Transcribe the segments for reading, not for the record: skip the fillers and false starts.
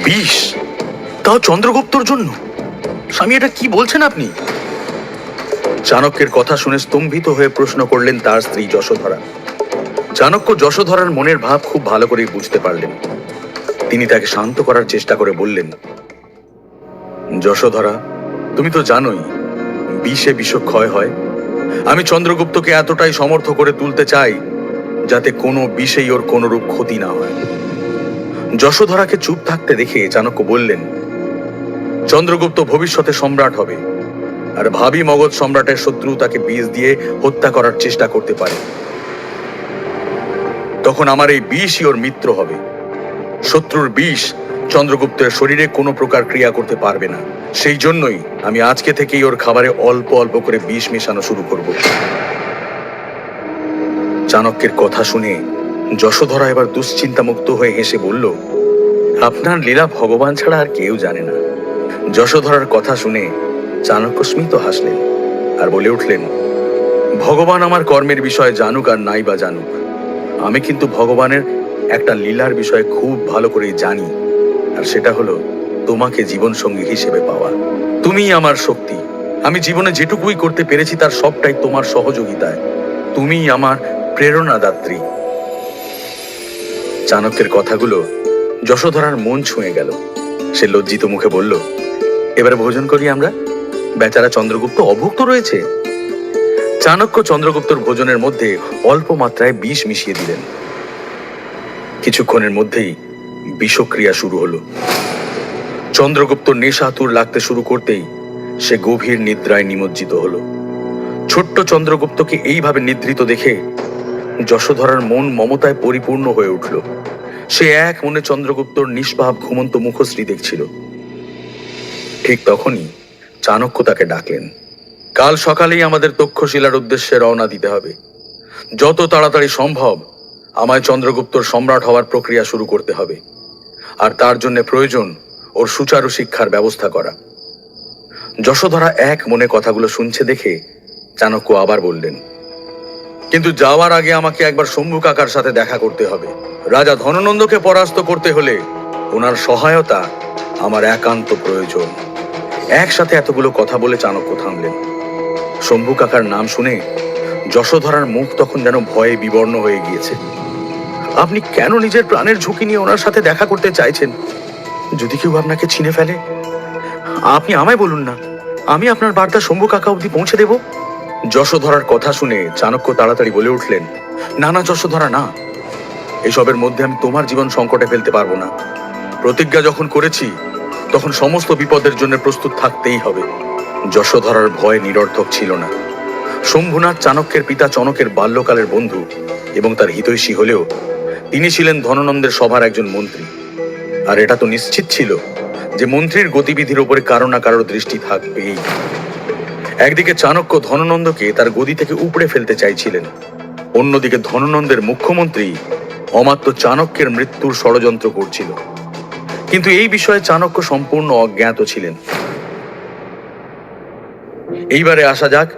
বিষ, তাও চন্দ্রগুপ্তর জন্য? স্বামী, এটা কি বলছেন আপনি? চাণক্যের কথা শুনে স্তম্ভিত হয়ে প্রশ্ন করলেন তার স্ত্রী যশোধরা। চাণক্য যশোধরার মনের ভাব খুব ভালো করেই বুঝতে পারলেন। তিনি তাকে শান্ত করার চেষ্টা করে বললেন, যশোধরা, তুমি তো জানোই বিষে বিষক্ষয় হয়। আমি চন্দ্রগুপ্তকে এতটাই সমর্থ করে তুলতে চাই যাতে কোনো বিষেই ওর কোনরূপ ক্ষতি না হয়। যশোধরাকে চুপ থাকতে দেখে চাণক্য বললেন, চন্দ্রগুপ্ত ভবিষ্যতে সম্রাট হবে, আর ভাবি মগধ সম্রাটের শত্রু তাকে বিষ দিয়ে হত্যা করার চেষ্টা করতে পারে। তখন আমার এই বিষই ওর মিত্র হবে। শত্রুর বিষ চন্দ্রগুপ্তের শরীরে কোনো প্রকার ক্রিয়া করতে পারবে না। সেই জন্যই আমি আজকে থেকেই ওর খাবারে অল্প অল্প করে বিষ মেশানো শুরু করব। চাণক্যের কথা শুনে যশোধরা এবার দুশ্চিন্তামুক্ত হয়ে হেসে বলল, আপনার লীলা ভগবান ছাড়া আর কেউ জানে না। যশোধরার কথা শুনে চাণক্য স্মিত হাসলেন আর বলে উঠলেন, ভগবান আমার কর্মের বিষয়ে জানুক আর নাই বা জানুক, আমি কিন্তু ভগবানের একটা লীলার বিষয়ে খুব ভালো করেই জানি, আর সেটা হলো তোমাকে জীবন সঙ্গী হিসেবে পাওয়া। তুমিই আমার শক্তি। আমি জীবনে যেটুকুই করতে পেরেছি তার সবটাই তোমার সহযোগিতায়। তুমিই আমার প্রেরণাদাত্রী। চাণক্যের কথাগুলো যশোধরার মন ছুঁয়ে গেল। সে লজ্জিত মুখে বলল, এবারে ভোজন করি আমরা, বেচারা চন্দ্রগুপ্ত অভুক্ত রয়েছে। চাণক্য চন্দ্রগুপ্তর ভোজনের মধ্যে অল্প মাত্রায় বিষ মিশিয়ে দিলেন। কিছুক্ষণের মধ্যেই বিষক্রিয়া শুরু হলো। চন্দ্রগুপ্ত নেশাতুর লাগতে শুরু করতেই সে গভীর নিদ্রায় নিমজ্জিত হলো। ছোট্ট চন্দ্রগুপ্তকে এইভাবে নিদ্রিত দেখে যশোধরার মন মমতায় পরিপূর্ণ হয়ে উঠল। সে এক মনে চন্দ্রগুপ্তর নিষ্পাপ ঘুমন্ত মুখশ্রী দেখছিল। ঠিক তখনই চাণক্য তাকে ডাকলেন, কাল সকালেই আমাদের তক্ষশিলার উদ্দেশ্যে রওনা দিতে হবে। যত তাড়াতাড়ি সম্ভব আমায় চন্দ্রগুপ্তর সম্রাট হওয়ার প্রক্রিয়া শুরু করতে হবে, আর তার জন্য প্রয়োজন ওর সুচারু শিক্ষার ব্যবস্থা করা। যশোধরা এক মনে কথাগুলো শুনছে দেখে চাণক্য আবার বললেন, কিন্তু যাওয়ার আগে আমাকে একবার শম্ভু কাকার সাথে দেখা করতে হবে। রাজা ধননন্দকে পরাস্ত করতে হলে ওনার সহায়তা আমার একান্ত প্রয়োজন। একসাথে এতগুলো কথা বলে চাণক্য থামলেন। শম্ভু কাকার নাম শুনে যশোধরার মুখ তখন যেন ভয়ে বিবর্ণ হয়ে গিয়েছে। আপনি কেন নিজের প্রাণের ঝুঁকি নিয়ে ওনার সাথে দেখা করতে চাইছেন? যদি কেউ আপনাকে চিনে ফেলে? আপনি আমায় বলুন না, আমি আপনার বার্তা শম্ভু কাকা অবধি পৌঁছে দেব। যশোধরার কথা শুনে চাণক্য তাড়াতাড়ি বলে উঠলেন, না না যশোধরা, না, এসবের মধ্যে আমি তোমার জীবন সংকটে ফেলতে পারবো না। প্রতিজ্ঞা যখন করেছি তখন সমস্ত বিপদের জন্য প্রস্তুত থাকতেই হবে। যশোধরার ভয় নিরর্থক ছিল না। শম্ভুনাথ চাণক্যের পিতা চনকের বাল্যকালের বন্ধু এবং তার হিতৈষী হলেও তিনি ছিলেন ধননন্দের সভার একজন মন্ত্রী। আর এটা তো নিশ্চিত ছিল যে মন্ত্রীর গতিবিধির উপরে কারো না কারোর দৃষ্টি থাকবেই। একদিকে চাণক্য ধননন্দকে তার গদি থেকে উপড়ে ফেলতে চাইছিলেন, অন্যদিকে ধননন্দের মুখ্যমন্ত্রী অমাত্য চাণক্যের মৃত্যুর ষড়যন্ত্র করছিল। কিন্তু এই বিষয়ে চাণক্য সম্পূর্ণ অজ্ঞাত ছিলেন। এইবারে আসা যাক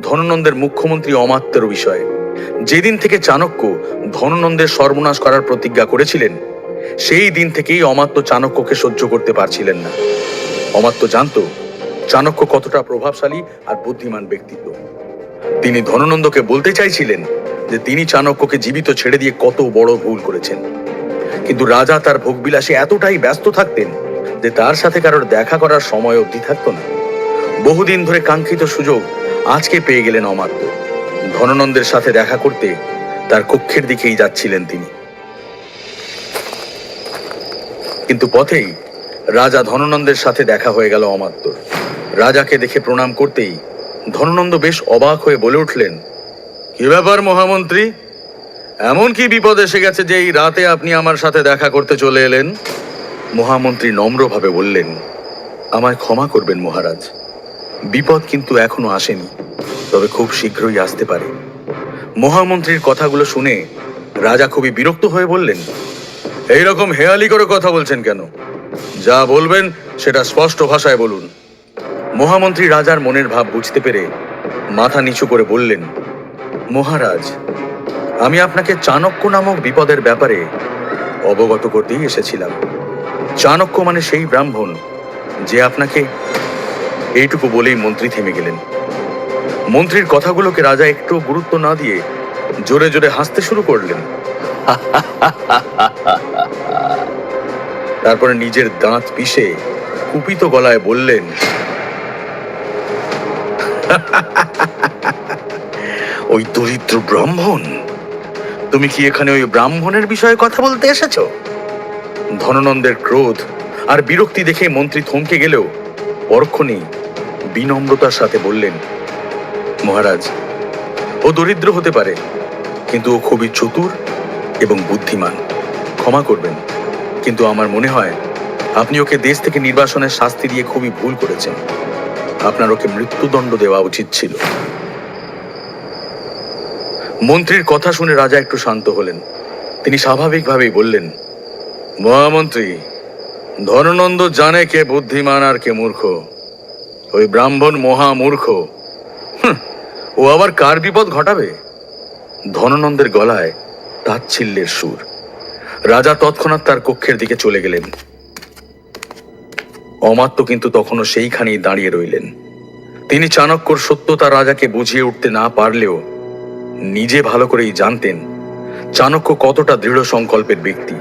ধননন্দের মুখ্যমন্ত্রী অমাত্যের বিষয়ে। যেদিন থেকে চাণক্য ধননন্দের সর্বনাশ করার প্রতিজ্ঞা করেছিলেন, সেই দিন থেকেই অমাত্য চাণক্যকে সহ্য করতে পারছিলেন না। অমাত্য জানত চাণক্য কতটা প্রভাবশালী আর বুদ্ধিমান ব্যক্তিত্ব। তিনি ধননন্দকে বলতে চাইছিলেন যে তিনি চাণক্যকে জীবিত ছেড়ে দিয়ে কত বড় ভুল করেছেন। কিন্তু রাজা তার ভোগবিলাসে এতটাই ব্যস্ত থাকতেন যে তার সাথে কারোর দেখা করার সময় অবধি থাকতো না। বহুদিন ধরে কাঙ্ক্ষিত সুযোগ আজকে পেয়ে গেলেন অমাত্য। ধননন্দের সাথে দেখা করতে তার কক্ষের দিকেই যাচ্ছিলেন তিনি। কিন্তু পথেই রাজা ধননন্দের সাথে দেখা হয়ে গেল অমাত্যর। রাজাকে দেখে প্রণাম করতেই ধননন্দ বেশ অবাক হয়ে বলে উঠলেন, কি ব্যাপার মহামন্ত্রী, এমন কি বিপদ এসে গেছে যে এই রাতে আপনি আমার সাথে দেখা করতে চলে এলেন? মহামন্ত্রী নম্রভাবে বললেন, আমায় ক্ষমা করবেন মহারাজ, বিপদ কিন্তু এখনো আসেনি, তবে খুব শীঘ্রই আসতে পারে। মহামন্ত্রীর কথাগুলো শুনে রাজা খুবই বিরক্ত হয়ে বললেন, এইরকম হেয়ালি করে কথা বলছেন কেন? যা বলবেন সেটা স্পষ্ট ভাষায় বলুন। মহামন্ত্রী রাজার মনের ভাব বুঝতে পেরে মাথা নিচু করে বললেন, মহারাজ, আমি আপনাকে চাণক্য নামক বিপদের ব্যাপারে অবগত করতেই এসেছিলাম। চাণক্য মানে সেই ব্রাহ্মণ যে আপনাকে, এইটুকু বলেই মন্ত্রী থেমে গেলেন। মন্ত্রীর কথাগুলোকে রাজা একটু গুরুত্ব না দিয়ে জোরে জোরে হাসতে শুরু করলেন। তারপরে নিজের দাঁত পিষে কুপিত গলায় বললেন, ওই দরিদ্র ব্রাহ্মণ, তুমি কি এখানে ওই ব্রাহ্মণের বিষয়ে কথা বলতে এসেছো? ধননন্দের ক্রোধ আর বিরক্তি দেখে মন্ত্রী থমকে গেলেও পরক্ষণেই বিনম্রতার সাথে বললেন, মহারাজ, ও দরিদ্র হতে পারে, কিন্তু ও খুবই চতুর এবং বুদ্ধিমান। ক্ষমা করবেন, কিন্তু আমার মনে হয় আপনি ওকে দেশ থেকে নির্বাসনের শাস্তি দিয়ে খুবই ভুল করেছেন। আপনার ওকে মৃত্যুদণ্ড দেওয়া উচিত ছিল। মন্ত্রীর কথা শুনে রাজা একটু শান্ত হলেন। তিনি স্বাভাবিকভাবেই বললেন, মহামন্ত্রী, ধননন্দ জানে কে বুদ্ধিমান আর কে মূর্খ। ওই ব্রাহ্মণ মহামূর্খ। ও আবার কার বিপদ ঘটাবে? ধননন্দের গলায় তাচ্ছিল্যের সুর। রাজা তৎক্ষণাৎ তার কক্ষের দিকে চলে গেলেন। অমাত্য কিন্তু তখনও সেইখানেই দাঁড়িয়ে রইলেন। তিনি চাণক্যর সত্যতা রাজাকে বুঝিয়ে উঠতে না পারলেও নিজে ভালো করেই জানতেন চাণক্য কতটা দৃঢ় সংকল্পের ব্যক্তি।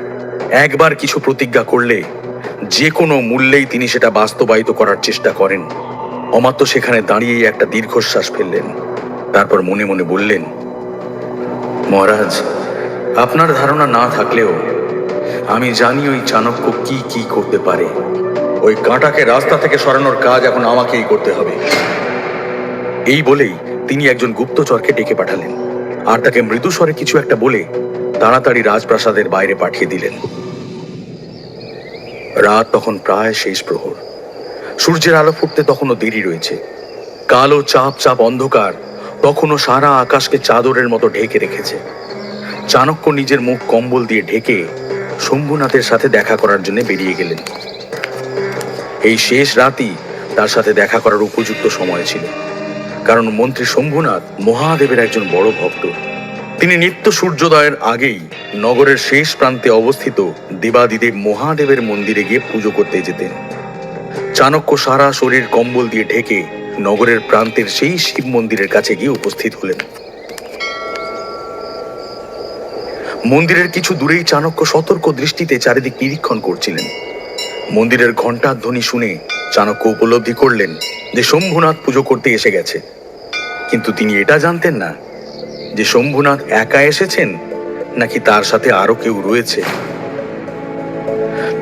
একবার কিছু প্রতিজ্ঞা করলে যে কোনো মূল্যেই তিনি সেটা বাস্তবায়িত করার চেষ্টা করেন। অমাত্য সেখানে দাঁড়িয়েই একটা দীর্ঘশ্বাস ফেললেন। তারপর মনে মনে বললেন, মহারাজ, আপনার ধারণা না থাকলেও আমি জানি ওই চাণক্য কি কি করতে পারে। ওই কাঁটাকে রাস্তা থেকে সরানোর কাজ এখন আমাকেই করতে হবে। এই বলেই তিনি একজন গুপ্তচরকে ডেকে পাঠালেন আর তাকে মৃদুস্বরে কিছু একটা বলে তাড়াতাড়ি রাজপ্রাসাদের বাইরে পাঠিয়ে দিলেন। রাত তখন প্রায় শেষ প্রহর। সূর্যের আলো ফুটতে তখনও দেরি রয়েছে। কালো চাপ চাপ অন্ধকার তখনও সারা আকাশকে চাদরের মতো ঢেকে রেখেছে। চাণক্য নিজের মুখ কম্বল দিয়ে ঢেকে শম্ভুনাথের সাথে দেখা করার জন্য বেরিয়ে গেলেন। এই শেষ রাতই তার সাথে দেখা করার উপযুক্ত সময় ছিল, কারণ মন্ত্রী শম্ভুনাথ মহাদেবের একজন বড় ভক্ত। তিনি নিত্য সূর্যোদয়ের আগেই নগরের শেষ প্রান্তে অবস্থিত দেবাদিদেব মহাদেবের মন্দিরে গিয়ে পুজো করতে যেতেন। চাণক্য সারা শরীর কম্বল দিয়ে ঢেকে নগরের প্রান্তের সেই শিব মন্দিরের কাছে গিয়ে উপস্থিত হলেন। মন্দিরের কিছু দূরেই চাণক্য সতর্ক দৃষ্টিতে চারিদিক নিরীক্ষণ করছিলেন। মন্দিরের ঘণ্টার ধ্বনি শুনে চাণক্য উপলব্ধি করলেন যে শম্ভুনাথ পুজো করতে এসে গেছে। কিন্তু তিনি এটা জানতেন না যে শম্ভুনাথ একা এসেছেন নাকি তার সাথে আরো কেউ রয়েছে।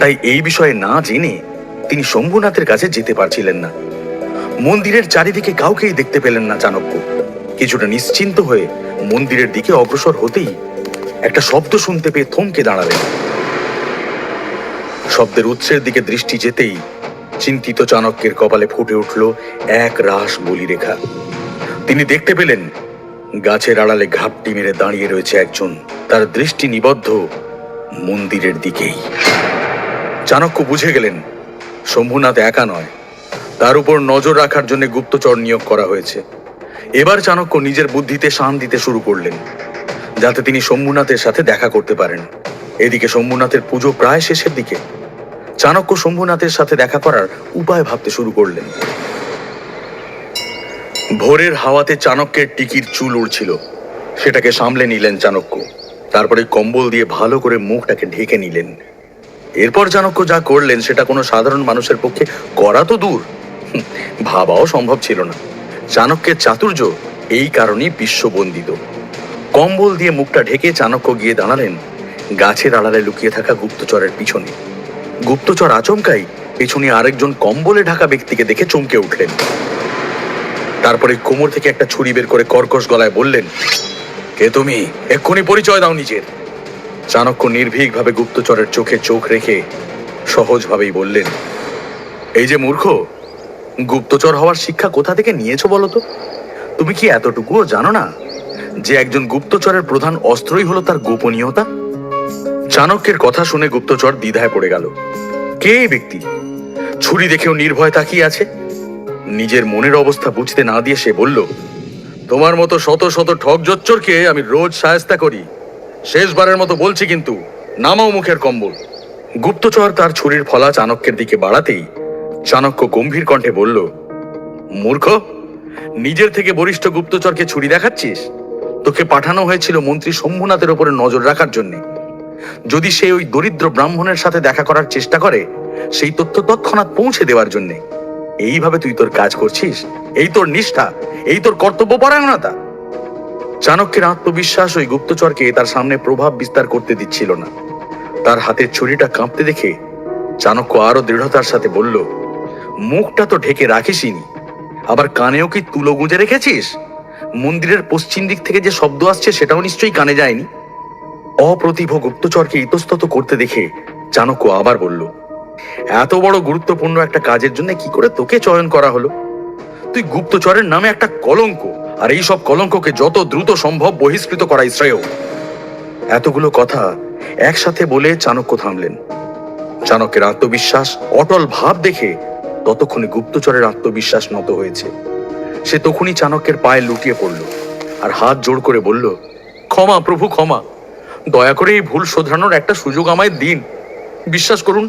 তাই এই বিষয়ে না জেনে তিনি শম্ভুনাথের কাছে যেতে পারছিলেন না। মন্দিরের চারিদিকে কাউকেই দেখতে পেলেন না চাণক্য। কিছুটা নিশ্চিন্ত হয়ে মন্দিরের দিকে অগ্রসর হতেই একটা শব্দ শুনতে পেয়ে থমকে দাঁড়ালেন। শব্দের উৎসের দিকে দৃষ্টি যেতেই চিন্তিত চাণক্যের কপালে ফুটে উঠল এক রাস বলিরেখা। তিনি দেখতে পেলেন গাছের আড়ালে ঘাপটি মেরে দাঁড়িয়ে রয়েছে একজন, তার দৃষ্টি নিবদ্ধ মন্দিরের দিকেই। চাণক্য বুঝে গেলেন শম্ভুনাথ একা নয়, তার উপর নজর রাখার জন্য গুপ্তচর নিয়োগ করা হয়েছে। এবার চাণক্য নিজের বুদ্ধিতে শান দিতে শুরু করলেন যাতে তিনি শম্ভুনাথের সাথে দেখা করতে পারেন। এদিকে শম্ভুনাথের পুজো প্রায় শেষের দিকে। চাণক্য শম্ভুনাথের সাথে দেখা করার উপায় ভাবতে শুরু করলেন। ভোরের হাওয়াতে চাণক্যের টিকির চুল উড়ছিল, সেটাকে সামলে নিলেন চাণক্য। তারপরে কম্বল দিয়ে ভালো করে মুখটাকে ঢেকে নিলেন। এরপর চাণক্য যা করলেন সেটা কোনো সাধারণ মানুষের পক্ষে করা তো দূর, ভাবাও সম্ভব ছিল না। চাণক্যের চাতুর্য এই কারণেই বিশ্ববন্দিত। কম্বল দিয়ে মুখটা ঢেকে চাণক্য গিয়ে দাঁড়ালেন গাছের আড়ালে লুকিয়ে থাকা গুপ্তচরের পিছনে। গুপ্তচর আচমকাই পেছনে আরেকজন কম্বলে ঢাকা ব্যক্তিকে দেখে চমকে উঠলেন। তারপরে কোমর থেকে একটা ছুরি বের করে কর্কশ গলায় বললেন, কে তুমি? এক্ষুনি পরিচয় দাও নিজের। চাণক্য নির্ভীকভাবে গুপ্তচরের চোখে চোখ রেখে সহজভাবেই বললেন, এই যে মূর্খ, গুপ্তচর হওয়ার শিক্ষা কোথা থেকে নিয়েছো বলো তো? তুমি কি এতটুকুও জানো না যে একজন গুপ্তচরের প্রধান অস্ত্রই হলো তার গোপনীয়তা? চাণক্যের কথা শুনে গুপ্তচর দ্বিধায় পড়ে গেল। কে এই ব্যক্তি? ছুরি দেখেও নির্ভয় তাকিয়ে আছে। নিজের মনের অবস্থা বুঝতে না দিয়ে সে বলল, তোমার মতো শত শত ঠক জচ্চরকে আমি রোজ শায়েস্তা করি। শেষবারের মতো বলছি, কিন্তু নামাও মুখের কম্বল। গুপ্তচর তার ছুরির ফলা চাণক্যের দিকে বাড়াতেই চাণক্য গম্ভীর কণ্ঠে বলল, মূর্খ, নিজের থেকে বরিষ্ঠ গুপ্তচরকে ছুরি দেখাচ্ছিস? তোকে পাঠানো হয়েছিল মন্ত্রী শম্ভুনাথের উপরে নজর রাখার জন্য। যদি সে ওই দরিদ্র ব্রাহ্মণের সাথে দেখা করার চেষ্টা করে, সেই তথ্য তৎক্ষণাৎ পৌঁছে দেওয়ার জন্য। এইভাবে তুই তোর কাজ করছিস? এই তোর নিষ্ঠা? এই তোর কর্তব্য পরায়ণতা? চাণক্যের আত্মবিশ্বাস ওই গুপ্তচরকে তার সামনে প্রভাব বিস্তার করতে দিচ্ছিল না। তার হাতের ছুরিটা কাঁপতে দেখে চাণক্য আরো দৃঢ়তার সাথে বলল, মুখটা তো ঢেকে রাখিসনি, আবার কানেও কি তুলো গুঁজে রেখেছিস? মন্দিরের পশ্চিম দিক থেকে যে শব্দ আসছে সেটাও নিশ্চয়ই কানে যায়নি। অপ্রতিভ গুপ্তচরকে ইতস্তত করতে দেখে চাণক্য আবার বলল, এত বড় গুরুত্বপূর্ণ একটা কাজের জন্য কি করে তোকে চয়ন করা হলো? তুই গুপ্তচরের নামে একটা কলঙ্ক, আর এই সব কলঙ্ককে যত দ্রুত সম্ভব বহিষ্কৃত করাই শ্রেয়। এতগুলো কথা একসাথে বলে চাণক্য থামলেন। চাণক্যের আত্মবিশ্বাস, অটল ভাব দেখে ততক্ষণে গুপ্তচরের আত্মবিশ্বাস নত হয়েছে। সে তখনই চাণক্যের পায়ে লুটিয়ে পড়ল আর হাত জোড় করে বলল, ক্ষমা প্রভু, ক্ষমা। দয়া করে এই ভুল শোধরানোর একটা সুযোগ আমায় দিন। বিশ্বাস করুন,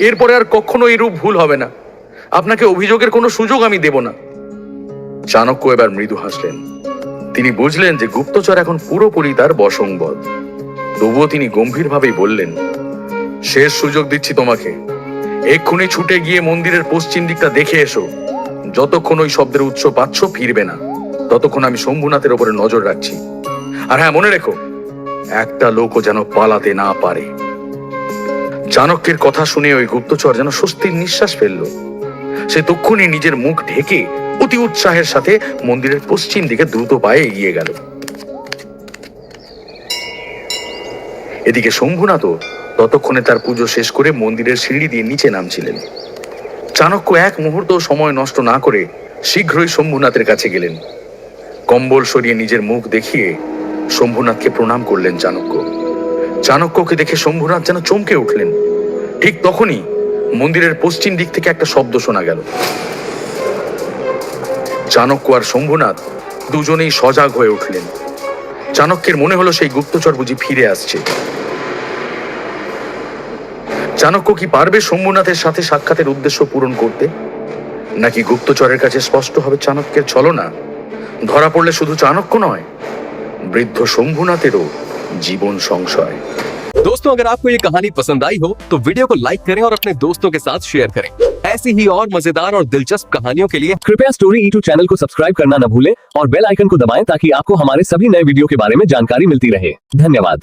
এরপরে আর কখনো এরূপ ভুল হবে না। আপনাকে অভিযোগের কোনো সুযোগ আমি দেব না। চাণক্য এবার মৃদু হাসলেন। তিনি বুঝলেন যে গুপ্তচর এখন পুরোপুরি তার বশংবদ। তবুও তিনি গম্ভীরভাবেই বললেন, শেষ সুযোগ দিচ্ছি তোমাকে। এক্ষুনি ছুটে গিয়ে মন্দিরের পশ্চিম দিকটা দেখে এসো। যতক্ষণ ওই শব্দের উৎস পাচ্ছ ফিরবে না, ততক্ষণ আমি শম্ভুনাথের উপরে নজর রাখছি। আর হ্যাঁ, মনে রেখো, একটা লোকও যেন পালাতে না পারে। চাণক্যের কথা শুনে ওই গুপ্তচর যেন স্বস্তির নিঃশ্বাস ফেলল। সে তক্ষুনি নিজের মুখ ঢেকে অতি উৎসাহের সাথে মন্দিরের পশ্চিম দিকে দ্রুত পায়ে এগিয়ে গেল। এদিকে শম্ভুনাথও ততক্ষণে তার পুজো শেষ করে মন্দিরের সিঁড়ি দিয়ে নিচে নামছিলেন। চাণক্য এক মুহূর্ত সময় নষ্ট না করে শীঘ্রই শম্ভুনাথের কাছে গেলেন। কম্বল সরিয়ে নিজের মুখ দেখিয়ে শম্ভুনাথকে প্রণাম করলেন চাণক্য। চাণক্যকে দেখে শম্ভুনাথ যেন চমকে উঠলেন। ঠিক তখনই মন্দিরের পশ্চিম দিক থেকে একটা শব্দ শোনা গেল। চাণক্য আর শম্ভুনাথ দুজনেই সজাগ হয়ে উঠলেন। চাণক্যের মনে হলো সেই গুপ্তচর বুঝি ফিরে আসছে। চাণক্য কি পারবে শম্ভুনাথের সাথে সাক্ষাতের উদ্দেশ্য পূরণ করতে? নাকি গুপ্তচরের কাছে স্পষ্ট হবে চাণক্যের ছলনা? ধরা পড়লে শুধু চাণক্য নয়, বৃদ্ধ শম্ভুনাথেরও জীবন সংশয়। दोस्तों, अगर आपको ये कहानी पसंद आई हो तो वीडियो को लाइक करें और अपने दोस्तों के साथ शेयर करें। ऐसी ही और मजेदार और दिलचस्प कहानियों के लिए कृपया स्टोरी E2 चैनल को सब्सक्राइब करना न भूलें और बेल आइकन को दबाएं ताकि आपको हमारे सभी नए वीडियो के बारे में जानकारी मिलती रहे। धन्यवाद।